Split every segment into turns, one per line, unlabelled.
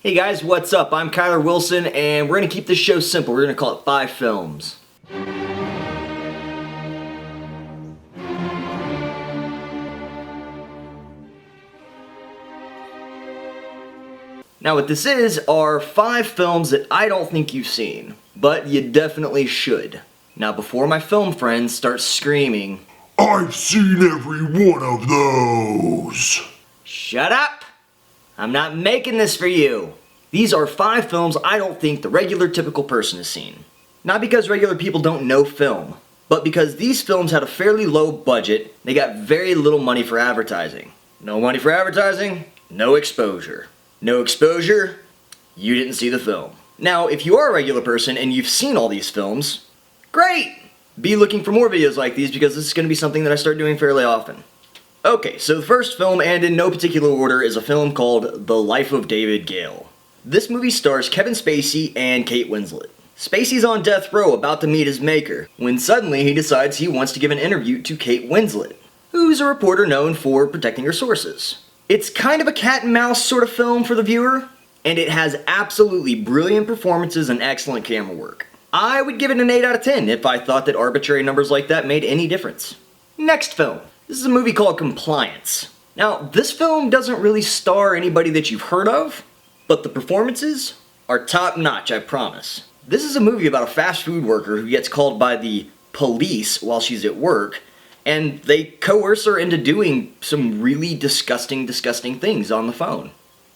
Hey guys, what's up? I'm Kyler Wilson, and we're going to keep this show simple. We're going to call it 5 Films. Now what this is are 5 films that I don't think you've seen, but you definitely should. Now before my film friends start screaming,
"I've seen every one of those!"
Shut up! I'm not making this for you! These are 5 films I don't think the regular typical person has seen. Not because regular people don't know film, but because these films had a fairly low budget, they got very little money for advertising. No money for advertising, no exposure. No exposure, you didn't see the film. Now, if you are a regular person and you've seen all these films, great! Be looking for more videos like these because this is going to be something that I start doing fairly often. Okay, so the first film, and in no particular order, is a film called The Life of David Gale. This movie stars Kevin Spacey and Kate Winslet. Spacey's on death row about to meet his maker, when suddenly he decides he wants to give an interview to Kate Winslet, who's a reporter known for protecting her sources. It's kind of a cat and mouse sort of film for the viewer, and it has absolutely brilliant performances and excellent camera work. I would give it an 8 out of 10 if I thought that arbitrary numbers like that made any difference. Next film. This is a movie called Compliance. Now, this film doesn't really star anybody that you've heard of, but the performances are top-notch, I promise. This is a movie about a fast food worker who gets called by the police while she's at work, and they coerce her into doing some really disgusting things on the phone.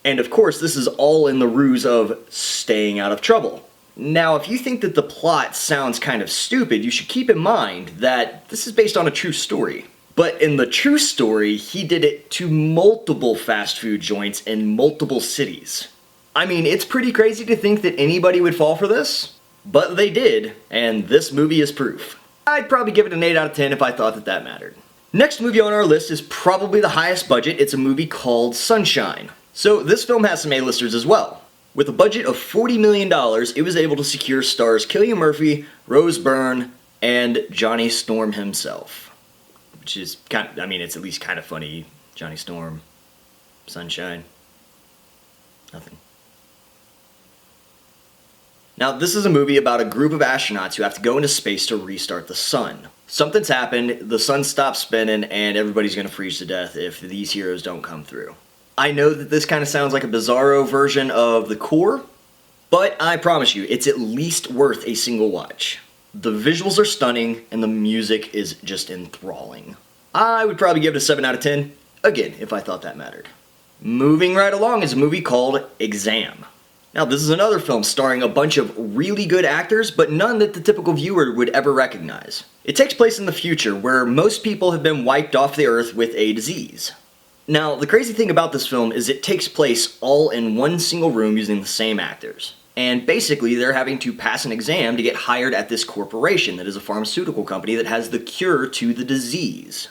And of course, this is all in the ruse of staying out of trouble. Now, if you think that the plot sounds kind of stupid, you should keep in mind that this is based on a true story. But in the true story, he did it to multiple fast food joints in multiple cities. I mean, it's pretty crazy to think that anybody would fall for this, but they did, and this movie is proof. I'd probably give it an 8 out of 10 if I thought that that mattered. Next movie on our list is probably the highest budget. It's a movie called Sunshine. So this film has some A-listers as well. With a budget of $40 million, it was able to secure stars Cillian Murphy, Rose Byrne, and Johnny Storm himself. Which is kind of, I mean, it's at least kind of funny. Johnny Storm, Sunshine, nothing. Now, this is a movie about a group of astronauts who have to go into space to restart the sun. Something's happened, the sun stops spinning, and everybody's gonna freeze to death if these heroes don't come through. I know that this kind of sounds like a bizarro version of The Core, but I promise you, it's at least worth a single watch. The visuals are stunning, and the music is just enthralling. I would probably give it a 7 out of 10, again, if I thought that mattered. Moving right along is a movie called Exam. Now, this is another film starring a bunch of really good actors, but none that the typical viewer would ever recognize. It takes place in the future, where most people have been wiped off the earth with a disease. Now, the crazy thing about this film is it takes place all in one single room using the same actors. And basically, they're having to pass an exam to get hired at this corporation that is a pharmaceutical company that has the cure to the disease.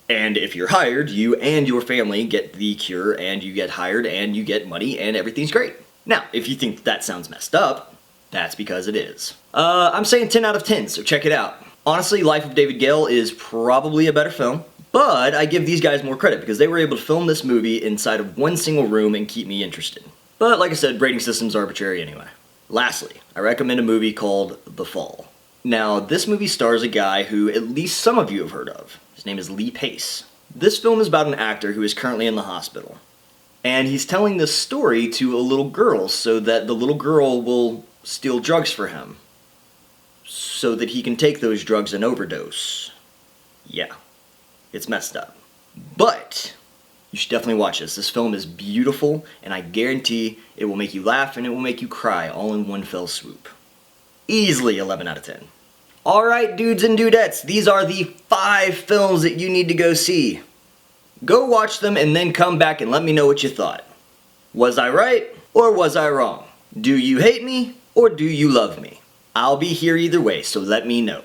And if you're hired, you and your family get the cure, and you get hired, and you get money, and everything's great. Now, if you think that sounds messed up, that's because it is. I'm saying 10 out of 10, so check it out. Honestly, Life of David Gale is probably a better film, but I give these guys more credit because they were able to film this movie inside of one single room and keep me interested. But like I said, rating system's arbitrary anyway. Lastly, I recommend a movie called The Fall. Now, this movie stars a guy who at least some of you have heard of. His name is Lee Pace. This film is about an actor who is currently in the hospital. And he's telling this story to a little girl so that the little girl will steal drugs for him. So that he can take those drugs and overdose. Yeah, it's messed up. But you should definitely watch this. This film is beautiful, and I guarantee it will make you laugh and it will make you cry all in one fell swoop. Easily 11 out of 10. Alright, dudes and dudettes, these are the 5 films that you need to go see. Go watch them and then come back and let me know what you thought. Was I right or was I wrong? Do you hate me or do you love me? I'll be here either way, so let me know.